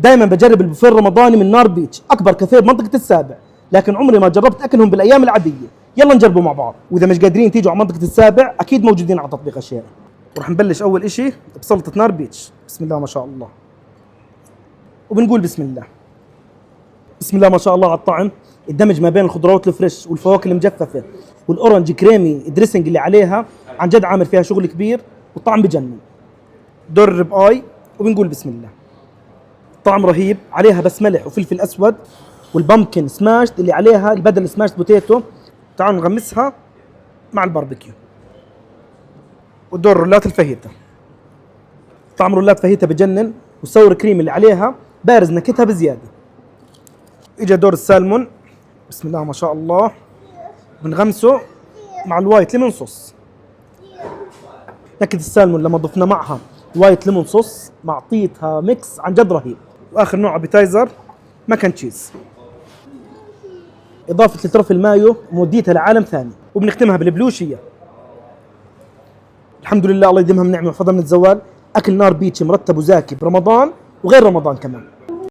دائما بجرب البوفيه الرمضاني من نار بيتش، اكبر كافيه بمنطقه السابع، لكن عمري ما جربت اكلهم بالايام العاديه. يلا نجربه مع بعض. واذا مش قادرين تيجوا على منطقه السابع اكيد موجودين على تطبيق اشياء. ورح نبلش اول اشي بسلطه نار بيتش. بسم الله ما شاء الله. وبنقول بسم الله. بسم الله ما شاء الله على الطعم. الدمج ما بين الخضروات الفريش والفواكه المجففه والاورنج كريمي الدريسنج اللي عليها عن جد عامل فيها شغل كبير، والطعم بجنن. دور الرب اي وبنقول بسم الله. طعم رهيب، عليها بس ملح وفلفل اسود، والبامكن سماش اللي عليها البدل سماش بوتيتو. تعالوا نغمسها مع الباربيكيو. ودور رولات الفاهيتا. طعم رولات فاهيتا بجنن، والسور كريم اللي عليها بارز نكهتها بزياده. اجا دور السالمون. بسم الله ما شاء الله. بنغمسه مع الوايت ليمون صوص. نكهة السالمون لما ضفنا معها وايت ليمون صوص معطيتها ميكس عن جد رهيب. واخر نوع ابيتايزر ماكن تشيز، اضافه لترفل مايو موديتها لعالم ثاني. وبنختمها بالبلوشيه. الحمد لله الله يديمها من نعمه وفضل من الزوال. اكل نار بيتش مرتب وزاكي برمضان وغير رمضان كمان.